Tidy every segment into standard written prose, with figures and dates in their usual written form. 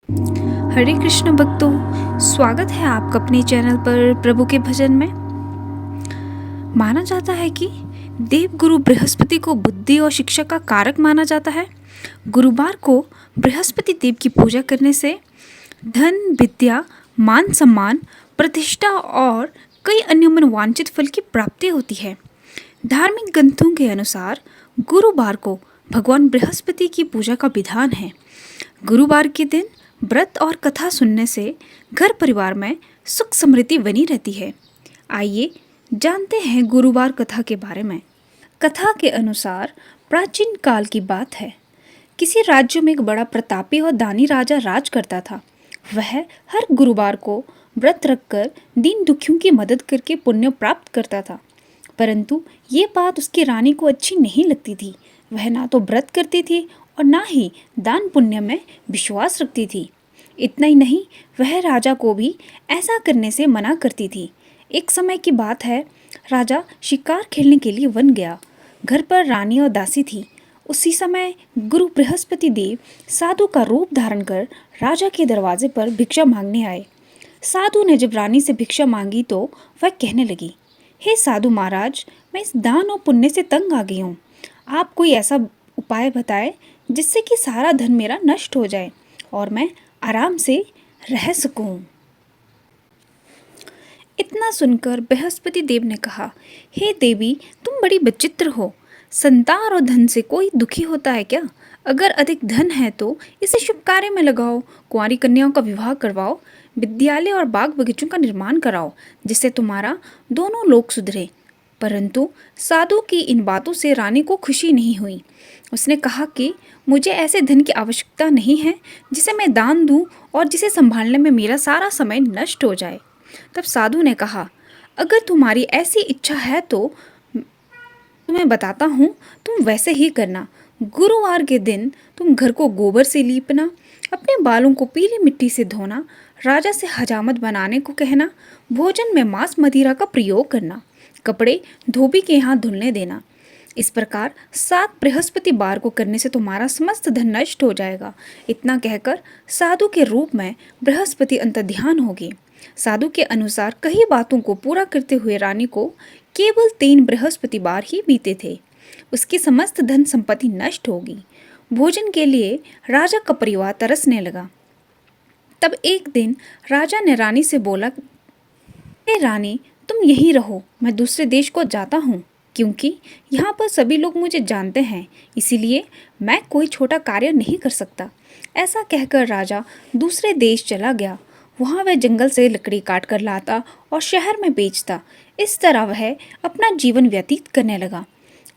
हरे कृष्ण भक्तों, स्वागत है आपका अपने चैनल पर प्रभु के भजन में। माना जाता है कि देवगुरु बृहस्पति को बुद्धि और शिक्षा का कारक माना जाता है। गुरुवार को बृहस्पति देव की पूजा करने से धन, विद्या, मान सम्मान, प्रतिष्ठा और कई अन्य मनोवांछित फल की प्राप्ति होती है। धार्मिक ग्रंथों के अनुसार गुरुवार को भगवान बृहस्पति की पूजा का विधान है। गुरुवार के दिन व्रत और कथा सुनने से घर परिवार में सुख समृद्धि बनी रहती है। आइए जानते हैं गुरुवार कथा के बारे में। कथा के अनुसार प्राचीन काल की बात है। किसी राज्य में एक बड़ा प्रतापी और दानी राजा राज करता था। वह हर गुरुवार को व्रत रखकर दीन दुखियों की मदद करके पुण्य प्राप्त करता था। परंतु ये बात उसकी रानी को अच्छी नहीं लगती थी। वह ना तो व्रत करती थी और ना ही दान पुण्य में विश्वास रखती थी। इतना ही नहीं, वह राजा को भी ऐसा करने से मना करती थी। एक समय की बात है, राजा शिकार खेलने के लिए वन गया। घर पर रानी और दासी थी। उसी समय गुरु बृहस्पति देव साधु का रूप धारण कर राजा के दरवाजे पर भिक्षा मांगने आए। साधु ने जब रानी से भिक्षा मांगी तो वह कहने लगी, हे साधु महाराज, मैं इस दान और पुण्य से तंग आ गई हूँ। आप कोई ऐसा उपाय बताएं जिससे कि सारा धन मेरा नष्ट हो जाए और मैं आराम से रह सकूं। इतना सुनकर बृहस्पति देव ने कहा, हे देवी, तुम बड़ी विचित्र हो। संतान और धन से कोई दुखी होता है क्या? अगर अधिक धन है तो इसे शुभ कार्य में लगाओ, कुंवारी कन्याओं का विवाह करवाओ, विद्यालय और बाग बगीचों का निर्माण कराओ, जिससे तुम्हारा दोनों लोग सुधरे। परंतु साधु की इन बातों से रानी को खुशी नहीं हुई। उसने कहा कि मुझे ऐसे धन की आवश्यकता नहीं है जिसे मैं दान दूं और जिसे संभालने में मेरा सारा समय नष्ट हो जाए। तब साधु ने कहा, अगर तुम्हारी ऐसी इच्छा है तो तुम्हें बताता हूँ, तुम वैसे ही करना। गुरुवार के दिन तुम घर को गोबर से लीपना, अपने बालों को पीली मिट्टी से धोना, राजा से हजामत बनाने को कहना, भोजन में मांस मदिरा का प्रयोग करना, कपड़े धोबी के यहाँ धुलने देना। इस प्रकार 7 बृहस्पतिवार को करने से तुम्हारा समस्त धन नष्ट हो जाएगा। इतना कहकर साधु के रूप में बृहस्पति अंतर्ध्यान हो गए। साधु के अनुसार कई बातों को पूरा करते हुए रानी को केवल 3 बृहस्पतिवार ही बीते थे। उसकी समस्त धन संपत्ति नष्ट होगी। भोजन के लिए राजा का परिवार तरसने लगा। तब एक दिन राजा ने रानी से बोला, हे रानी, तुम यहीं रहो, मैं दूसरे देश को जाता हूँ, क्योंकि यहाँ पर सभी लोग मुझे जानते हैं, इसीलिए मैं कोई छोटा कार्य नहीं कर सकता। ऐसा कहकर राजा दूसरे देश चला गया। वहाँ वह जंगल से लकड़ी काट कर लाता और शहर में बेचता। इस तरह वह अपना जीवन व्यतीत करने लगा।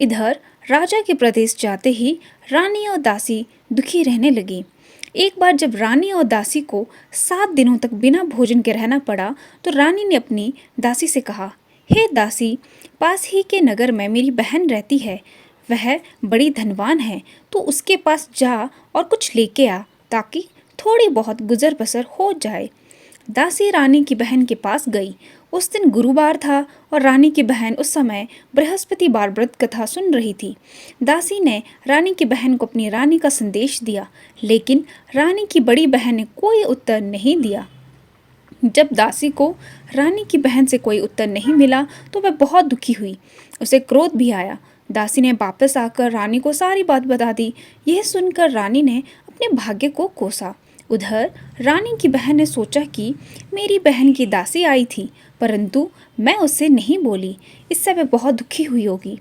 इधर राजा के प्रदेश जाते ही रानी और दासी दुखी रहने लगी। एक बार जब रानी और दासी को 7 दिनों तक बिना भोजन के रहना पड़ा तो रानी ने अपनी दासी से कहा, हे दासी, पास ही के नगर में मेरी बहन रहती है। वह बड़ी धनवान है, तो उसके पास जा और कुछ लेके आ, ताकि थोड़ी बहुत गुजर बसर हो जाए। दासी रानी की बहन के पास गई। उस दिन गुरुवार था और रानी की बहन उस समय बृहस्पतिवार व्रत कथा सुन रही थी। दासी ने रानी की बहन को अपनी रानी का संदेश दिया, लेकिन रानी की बड़ी बहन ने कोई उत्तर नहीं दिया। जब दासी को रानी की बहन से कोई उत्तर नहीं मिला तो वह बहुत दुखी हुई। उसे क्रोध भी आया। दासी ने वापस आकर रानी को सारी बात बता दी। यह सुनकर रानी ने अपने भाग्य को कोसा। उधर रानी की बहन ने सोचा कि मेरी बहन की दासी आई थी, परंतु मैं उससे नहीं बोली, इससे वह बहुत दुखी हुई होगी।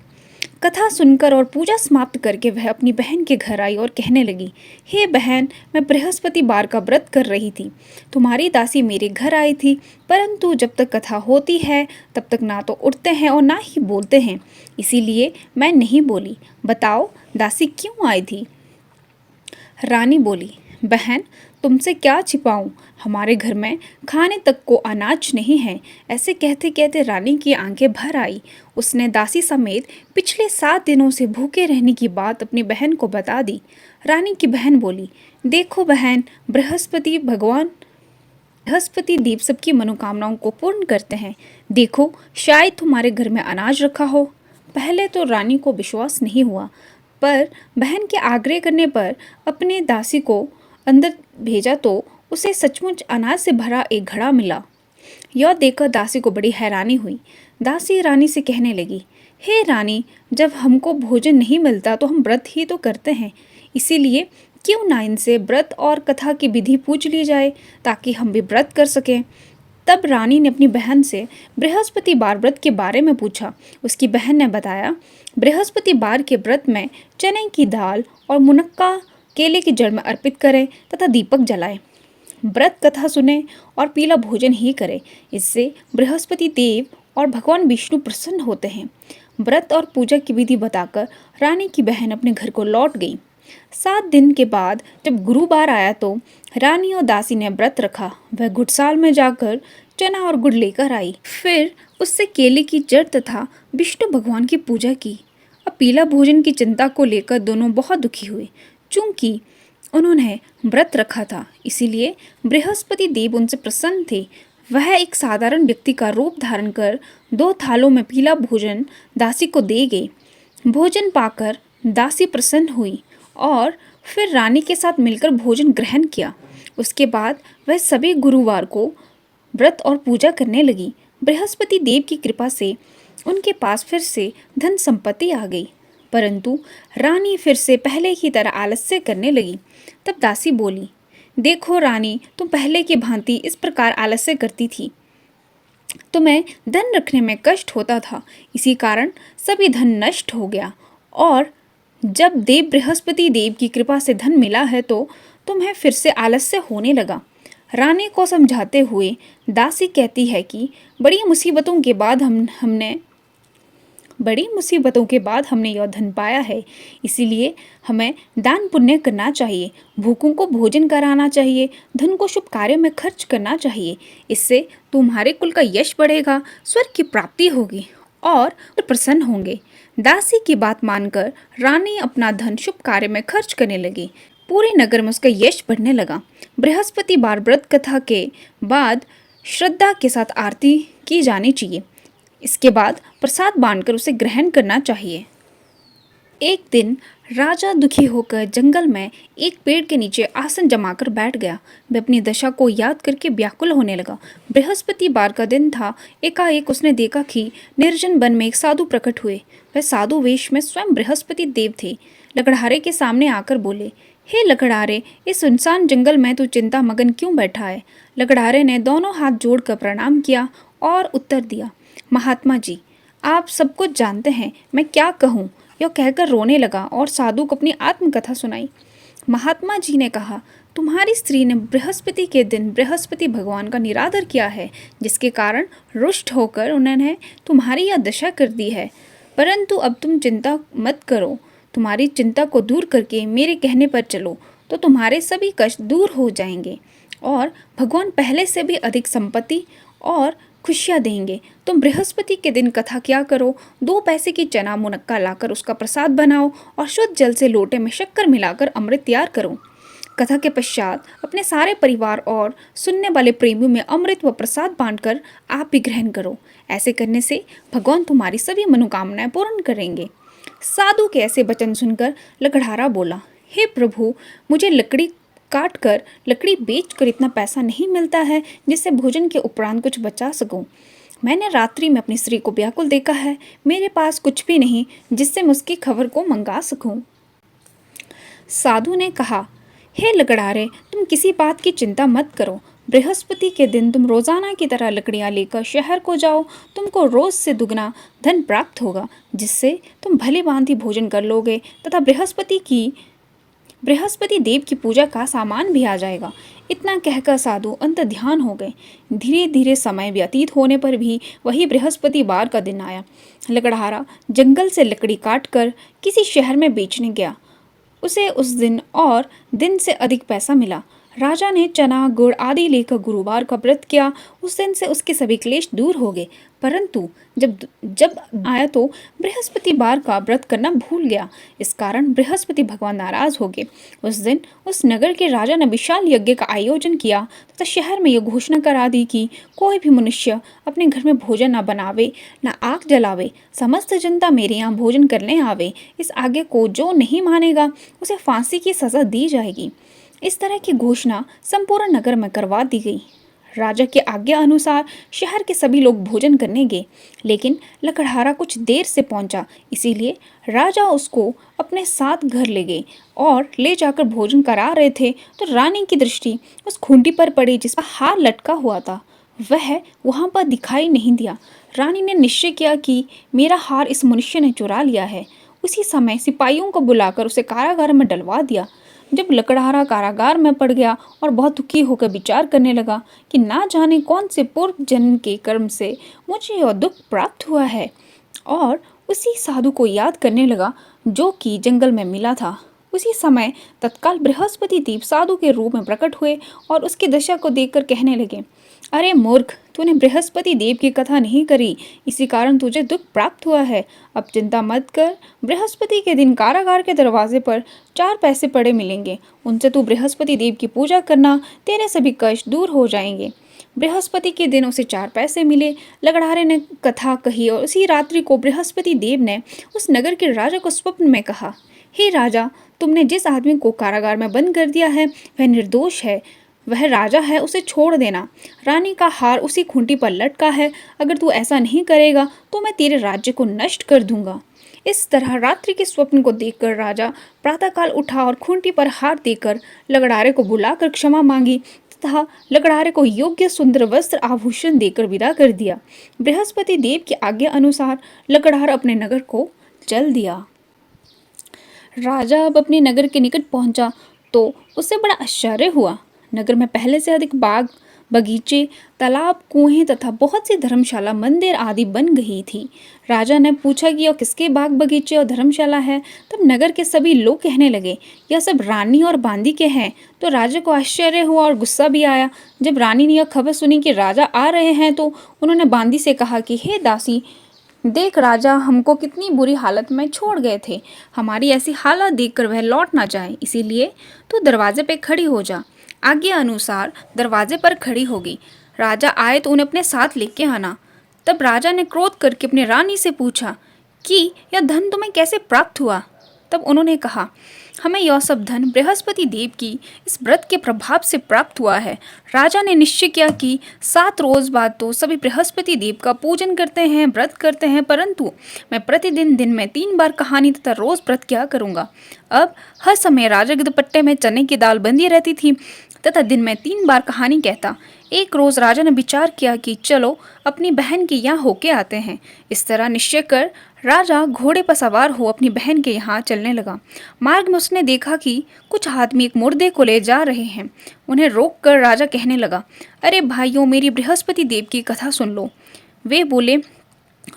कथा सुनकर और पूजा समाप्त करके वह अपनी बहन के घर आई और कहने लगी, हे बहन, मैं बृहस्पतिवार का व्रत कर रही थी। तुम्हारी दासी मेरे घर आई थी, परंतु जब तक कथा होती है तब तक ना तो उठते हैं और ना ही बोलते हैं, इसीलिए मैं नहीं बोली। बताओ, दासी क्यों आई थी? रानी बोली, बहन, तुमसे क्या छिपाऊं, हमारे घर में खाने तक को अनाज नहीं है। ऐसे कहते कहते रानी की आंखें भर आई। उसने दासी समेत पिछले 7 दिनों से भूखे रहने की बात अपनी बहन को बता दी। रानी की बहन बोली, देखो बहन, बृहस्पति देव सबकी मनोकामनाओं को पूर्ण करते हैं। देखो, शायद तुम्हारे घर में अनाज रखा हो। पहले तो रानी को विश्वास नहीं हुआ, पर बहन के आग्रह करने पर अपने दासी को अंदर भेजा तो उसे सचमुच अनाज से भरा एक घड़ा मिला। यह देखकर दासी को बड़ी हैरानी हुई। दासी रानी से कहने लगी, हे रानी, जब हमको भोजन नहीं मिलता तो हम व्रत ही तो करते हैं, इसीलिए क्यों ना इनसे व्रत और कथा की विधि पूछ ली जाए ताकि हम भी व्रत कर सकें। तब रानी ने अपनी बहन से बृहस्पतिवार व्रत के बारे में पूछा। उसकी बहन ने बताया, बृहस्पतिवार के व्रत में चने की दाल और मुनक्का केले की जड़ में अर्पित करें तथा दीपक जलाएं, व्रत कथा सुने और पीला भोजन ही करें। इससे बृहस्पति देव और भगवान विष्णु प्रसन्न होते हैं। व्रत और पूजा की विधि बताकर रानी की बहन अपने घर को लौट गई। 7 दिन के बाद जब गुरुवार आया तो रानी और दासी ने व्रत रखा। वह घुड़साल में जाकर चना और गुड़ लेकर आई। फिर उससे केले की जड़ तथा विष्णु भगवान की पूजा की। अब पीला भोजन की चिंता को लेकर दोनों बहुत दुखी हुए। चूंकि उन्होंने व्रत रखा था, इसीलिए बृहस्पति देव उनसे प्रसन्न थे। वह एक साधारण व्यक्ति का रूप धारण कर 2 थालों में पीला भोजन दासी को दे गए। भोजन पाकर दासी प्रसन्न हुई और फिर रानी के साथ मिलकर भोजन ग्रहण किया। उसके बाद वह सभी गुरुवार को व्रत और पूजा करने लगी। बृहस्पति देव की कृपा से उनके पास फिर से धन संपत्ति आ गई, परंतु रानी फिर से पहले की तरह आलस्य करने लगी। तब दासी बोली, देखो रानी, तुम पहले की भांति इस प्रकार आलस्य करती थी, तुम्हें धन रखने में कष्ट होता था, इसी कारण सभी धन नष्ट हो गया, और जब देव बृहस्पति देव की कृपा से धन मिला है तो तुम्हें फिर से आलस्य होने लगा। रानी को समझाते हुए दासी कहती है कि बड़ी मुसीबतों के बाद हमने यह धन पाया है, इसीलिए हमें दान पुण्य करना चाहिए, भूखों को भोजन कराना चाहिए, धन को शुभ कार्य में खर्च करना चाहिए। इससे तुम्हारे कुल का यश बढ़ेगा, स्वर्ग की प्राप्ति होगी और प्रसन्न होंगे। दासी की बात मानकर रानी अपना धन शुभ कार्य में खर्च करने लगी। पूरे नगर में उसका यश बढ़ने लगा। बृहस्पतिवार व्रत कथा के बाद श्रद्धा के साथ आरती की जानी चाहिए। इसके बाद प्रसाद बांटकर उसे ग्रहण करना चाहिए। एक दिन राजा दुखी होकर जंगल में एक पेड़ के नीचे आसन जमाकर बैठ गया। वह अपनी दशा को याद करके व्याकुल होने लगा। बृहस्पतिवार का दिन था। एकाएक उसने देखा कि निर्जन वन में एक साधु प्रकट हुए। वह साधु वेश में स्वयं बृहस्पति देव थे। लकड़हारे के सामने आकर बोले, हे लकड़हारे, इस सुनसान जंगल में तू चिंता मगन क्यों बैठा है? लकड़हारे ने दोनों हाथ जोड़कर प्रणाम किया और उत्तर दिया, महात्मा जी, आप सब कुछ जानते हैं, मैं क्या कहूँ? यह कहकर रोने लगा और साधु को अपनी आत्मकथा सुनाई। महात्मा जी ने कहा, तुम्हारी स्त्री ने बृहस्पति के दिन बृहस्पति भगवान का निरादर किया है, जिसके कारण रुष्ट होकर उन्होंने तुम्हारी यह दशा कर दी है। परंतु अब तुम चिंता मत करो, तुम्हारी चिंता को दूर करके मेरे कहने पर चलो तो तुम्हारे सभी कष्ट दूर हो जाएंगे और भगवान पहले से भी अधिक संपत्ति और खुशियाँ देंगे। तुम बृहस्पति के दिन कथा क्या करो, 2 पैसे की चना मुनक्का लाकर उसका प्रसाद बनाओ और शुद्ध जल से लोटे में शक्कर मिलाकर अमृत तैयार करो। कथा के पश्चात अपने सारे परिवार और सुनने वाले प्रेमियों में अमृत व प्रसाद बांटकर आप भी ग्रहण करो। ऐसे करने से भगवान तुम्हारी सभी मनोकामनाएं पूर्ण करेंगे। साधु के ऐसे वचन सुनकर लकड़हारा बोला, हे प्रभु, मुझे लकड़ी काट कर लकड़ी बेचकर इतना पैसा नहीं मिलता है जिससे भोजन के उपरांत कुछ बचा सकूं। मैंने रात्रि में अपनी स्त्री को व्याकुल देखा है, मेरे पास कुछ भी नहीं जिससे मैं उसकी खबर को मंगा सकूं। साधु ने कहा, हे लकड़हारे, तुम किसी बात की चिंता मत करो। बृहस्पति के दिन तुम रोजाना की तरह लकड़ियां लेकर शहर को जाओ। तुमको रोज से दुगना धन प्राप्त होगा, जिससे तुम भली भांति भोजन कर लोगे तथा बृहस्पति देव की पूजा का सामान भी आ जाएगा। इतना कहकर साधु अंत ध्यान हो गए। धीरे धीरे समय व्यतीत होने पर भी वही बृहस्पतिवार का दिन आया। लकड़हारा जंगल से लकड़ी काटकर किसी शहर में बेचने गया। उसे उस दिन से अधिक पैसा मिला। राजा ने चना गुड़ आदि लेकर गुरुवार का व्रत किया। उस दिन से उसके सभी क्लेश दूर हो गए, परंतु जब आया तो बृहस्पतिवार का व्रत करना भूल गया। इस कारण बृहस्पति भगवान नाराज हो गए। उस दिन उस नगर के राजा ने विशाल यज्ञ का आयोजन किया तथा शहर में यह घोषणा करा दी कि कोई भी मनुष्य अपने घर में भोजन न बनावे, न आग जलावे। समस्त जनता मेरे यहाँ भोजन करने आवे। इस आज्ञा को जो नहीं मानेगा उसे फांसी की सजा दी जाएगी। इस तरह की घोषणा संपूर्ण नगर में करवा दी गई। राजा की आज्ञा अनुसार शहर के सभी लोग भोजन करने गए, लेकिन लकड़हारा कुछ देर से पहुंचा, इसीलिए राजा उसको अपने साथ घर ले गए और ले जाकर भोजन करा रहे थे तो रानी की दृष्टि उस खूंटी पर पड़ी जिसका हार लटका हुआ था। वह वहां पर दिखाई नहीं दिया। रानी ने निश्चय किया कि मेरा हार इस मनुष्य ने चुरा लिया है। उसी समय सिपाहियों को बुलाकर उसे कारागार में डलवा दिया। जब लकड़हारा कारागार में पड़ गया और बहुत दुखी होकर विचार करने लगा कि ना जाने कौन से पूर्व जन्म के कर्म से मुझे यह दुख प्राप्त हुआ है, और उसी साधु को याद करने लगा जो कि जंगल में मिला था। उसी समय तत्काल बृहस्पति देव साधु के रूप में प्रकट हुए और उसकी दशा को देखकर कहने लगे, अरे मूर्ख, तूने बृहस्पति देव की कथा नहीं करी, इसी कारण तुझे दुख प्राप्त हुआ है। अब चिंता मत कर, बृहस्पति के दिन कारागार के दरवाजे पर 4 पैसे पड़े मिलेंगे, उनसे तू बृहस्पति देव की पूजा करना, तेरे सभी कष्ट दूर हो जाएंगे। बृहस्पति के दिन उसे 4 पैसे मिले। लकड़हारे ने कथा कही और उसी रात्रि को बृहस्पति देव ने उस नगर के राजा को स्वप्न में कहा, हे राजा, तुमने जिस आदमी को कारागार में बंद कर दिया है वह निर्दोष है, वह राजा है, उसे छोड़ देना। रानी का हार उसी खूंटी पर लटका है, अगर तू ऐसा नहीं करेगा तो मैं तेरे राज्य को नष्ट कर दूंगा। इस तरह रात्रि के स्वप्न को देखकर राजा प्रातःकाल उठा और खूंटी पर हार देकर लकड़हारे को बुलाकर क्षमा मांगी तथा लकड़हारे को योग्य सुंदर वस्त्र आभूषण देकर विदा कर दिया। बृहस्पति देव की आज्ञा अनुसार लकड़हारा अपने नगर को चल दिया। राजा अब अपने नगर के निकट पहुंचा तो उसे बड़ा आश्चर्य हुआ। नगर में पहले से अधिक बाग, बगीचे, तालाब, कुएं तथा बहुत सी धर्मशाला, मंदिर आदि बन गई थी। राजा ने पूछा कि यह किसके बाग, बगीचे और धर्मशाला है। तब नगर के सभी लोग कहने लगे, यह सब रानी और बांदी के हैं। तो राजा को आश्चर्य हुआ और गुस्सा भी आया। जब रानी ने यह खबर सुनी कि राजा आ रहे हैं तो उन्होंने बांदी से कहा कि हे दासी, देख राजा हमको कितनी बुरी हालत में छोड़ गए थे, हमारी ऐसी हालत देखकर वह लौट ना जाए, इसीलिए तू दरवाजे पे खड़ी हो जा। आज्ञा अनुसार दरवाजे पर खड़ी हो गई। राजा आए तो उन्हें अपने साथ लेके आना। तब राजा ने क्रोध करके अपनी रानी से पूछा कि यह धन तुम्हें कैसे प्राप्त हुआ। तब उन्होंने कहा, हमें यह सब धन बृहस्पति देव की इस व्रत के प्रभाव से प्राप्त हुआ है। राजा ने निश्चय किया कि 7 रोज बाद तो सभी बृहस्पति देव का पूजन करते हैं, व्रत करते हैं, परंतु मैं प्रतिदिन दिन में 3 बार कहानी तथा रोज व्रत क्या करूंगा। अब हर समय राजा के दुपट्टे में चने की दाल बंधी रहती थी तथा दिन में 3 बार कहानी कहता। एक रोज राजा ने विचार किया कि चलो अपनी बहन के यहाँ होके आते हैं। इस तरह निश्चय कर राजा घोड़े पर सवार हो अपनी बहन के यहाँ चलने लगा। मार्ग में उसने देखा कि कुछ आदमी एक मुर्दे को ले जा रहे हैं। उन्हें रोक कर राजा कहने लगा, अरे भाइयों, मेरी बृहस्पति देव की कथा सुन लो। वे बोले,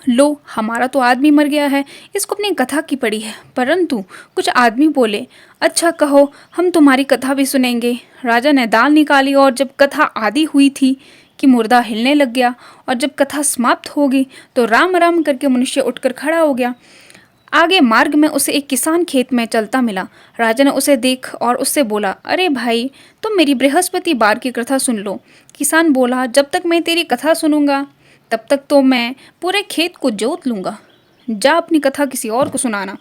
लो, हमारा तो आदमी मर गया है, इसको अपनी कथा की पड़ी है। परंतु कुछ आदमी बोले, अच्छा कहो, हम तुम्हारी कथा भी सुनेंगे। राजा ने दाल निकाली और जब कथा आधी हुई थी कि मुर्दा हिलने लग गया, और जब कथा समाप्त हो गई तो राम राम करके मनुष्य उठकर खड़ा हो गया। आगे मार्ग में उसे एक किसान खेत में चलता मिला। राजा ने उसे देख और उससे बोला, अरे भाई, तुम मेरी बृहस्पति बार की कथा सुन लो। किसान बोला, जब तक मैं तेरी कथा सुनूंगा तब तक तो मैं पूरे खेत को जोत लूंगा, जा अपनी कथा किसी और को सुनाना।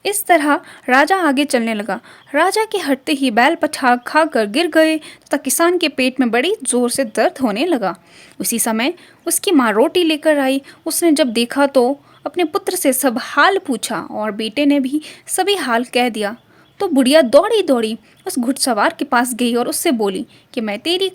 इस तरह राजा आगे चलने लगा। राजा के हटते ही बैल पछाड़ खाकर गिर गए तथा किसान के पेट में बड़ी जोर से दर्द होने लगा। उसी समय उसकी माँ रोटी लेकर आई। उसने जब देखा तो अपने पुत्र से सब हाल पूछा और बेटे ने भी सभी हाल कह दिया। तो बुढ़िया दौड़ी दौड़ी उस घुड़सवार के पास गई और उससे बोली कि मैं तेरी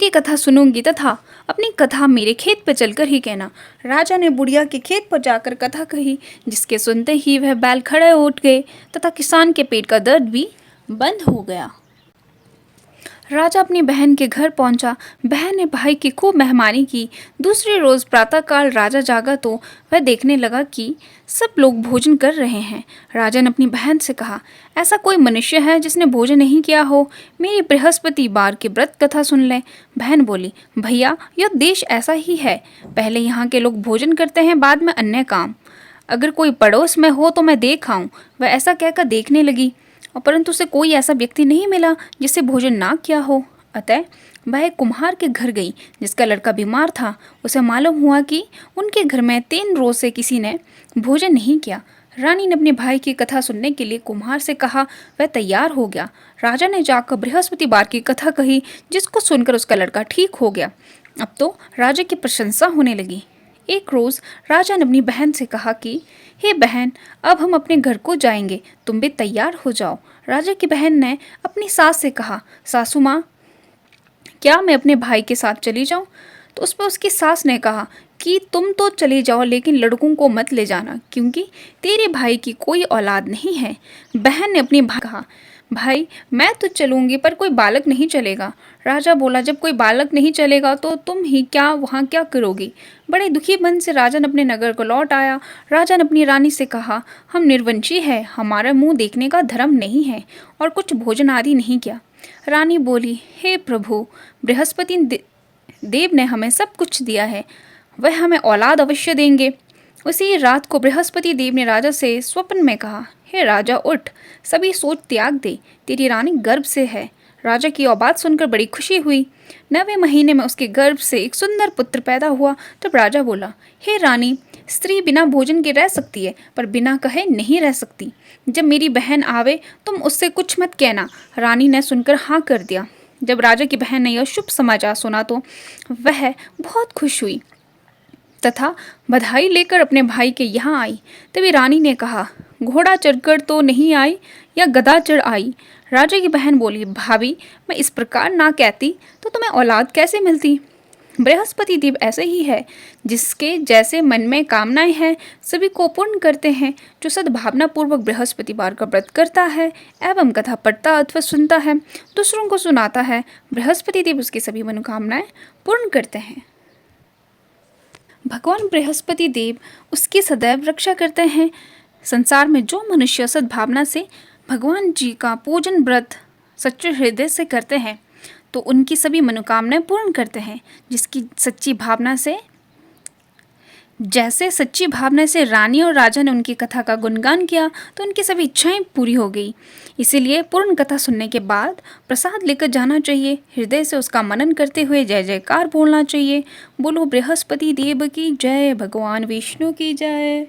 कथा सुनूंगी तथा अपनी कथा मेरे खेत पर चलकर ही कहना। राजा ने बुढ़िया के खेत पर जाकर कथा कही, जिसके सुनते ही वह बैल खड़े उठ गए तथा किसान के पेट का दर्द भी बंद हो गया। राजा अपनी बहन के घर पहुंचा। बहन ने भाई की खूब मेहमानी की। दूसरे रोज प्रातःकाल राजा जागा तो वह देखने लगा कि सब लोग भोजन कर रहे हैं। राजा ने अपनी बहन से कहा, ऐसा कोई मनुष्य है जिसने भोजन नहीं किया हो? मेरी बृहस्पति बार की व्रत कथा सुन ले। बहन बोली, भैया, यह देश ऐसा ही है, पहले यहाँ के लोग भोजन करते हैं, बाद में अन्य काम। अगर कोई पड़ोस में हो तो मैं देख आऊँ। वह ऐसा कहकर देखने लगी, परंतु उसे कोई ऐसा व्यक्ति नहीं मिला जिससे भोजन ना किया हो। अतः वह एक कुम्हार के घर गई जिसका लड़का बीमार था। उसे मालूम हुआ कि उनके घर में 3 रोज से किसी ने भोजन नहीं किया। रानी ने अपने भाई की कथा सुनने के लिए कुम्हार से कहा। वह तैयार हो गया। राजा ने जाकर बृहस्पतिवार की कथा कही, जिसको सुनकर उसका लड़का ठीक हो गया। अब तो राजा की प्रशंसा होने लगी। एक रोज राजा ने अपनी बहन से कहा कि हे बहन, अब हम अपने घर को जाएंगे, तुम भी तैयार हो जाओ। राजा की बहन ने अपनी सास से कहा, सासू माँ, क्या मैं अपने भाई के साथ चली जाऊं? तो उस पर उसकी सास ने कहा कि तुम तो चले जाओ, लेकिन लड़कों को मत ले जाना, क्योंकि तेरे भाई की कोई औलाद नहीं है। बहन ने अपनी भाई कहा, भाई मैं तो चलूंगी, पर कोई बालक नहीं चलेगा। राजा बोला, जब कोई बालक नहीं चलेगा तो तुम ही क्या वहाँ क्या करोगी? बड़े दुखी मन से राजन अपने नगर को लौट आया। राजा ने अपनी रानी से कहा, हम निर्वंशी है, हमारा मुंह देखने का धर्म नहीं है और कुछ भोजन आदि नहीं किया। रानी बोली, हे प्रभु, बृहस्पति देव ने हमें सब कुछ दिया है, वह हमें औलाद अवश्य देंगे। उसी रात को बृहस्पति देव ने राजा से स्वप्न में कहा, हे राजा उठ, सभी सोच त्याग दे, तेरी रानी गर्भ से है। राजा की यह बात सुनकर बड़ी खुशी हुई। 9वें महीने में उसके गर्भ से एक सुंदर पुत्र पैदा हुआ। तब राजा बोला, हे रानी, स्त्री बिना भोजन के रह सकती है, पर बिना कहे नहीं रह सकती। जब मेरी बहन आवे तुम उससे कुछ मत कहना। रानी ने सुनकर हाँ कर दिया। जब राजा की बहन ने यह शुभ समाचार सुना तो वह बहुत खुश हुई तथा बधाई लेकर अपने भाई के यहाँ आई। तभी रानी ने कहा, घोड़ा चढ़कर तो नहीं आई या गधा चढ़ आई? राजा की बहन बोली, भाभी, मैं इस प्रकार ना कहती तो तुम्हें औलाद कैसे मिलती? बृहस्पति देव ऐसे ही है, जिसके जैसे मन में कामनाएं हैं सभी को पूर्ण करते हैं। जो सद्भावना पूर्वक बृहस्पतिवार का व्रत करता है एवं कथा पढ़ता अथवा सुनता है, दूसरों को सुनाता है, बृहस्पति देव उसकी सभी मनोकामनाएं पूर्ण करते हैं। भगवान बृहस्पति देव उसकी सदैव रक्षा करते हैं। संसार में जो मनुष्य सद्भावना से भगवान जी का पूजन व्रत सच्चे हृदय से करते हैं तो उनकी सभी मनोकामनाएं पूर्ण करते हैं। जिसकी सच्ची भावना से, जैसे सच्ची भावना से रानी और राजा ने उनकी कथा का गुणगान किया तो उनकी सभी इच्छाएं पूरी हो गई। इसीलिए पूर्ण कथा सुनने के बाद प्रसाद लेकर जाना चाहिए। हृदय से उसका मनन करते हुए जय जयकार बोलना चाहिए। बोलो बृहस्पति देव की जय, भगवान विष्णु की जय।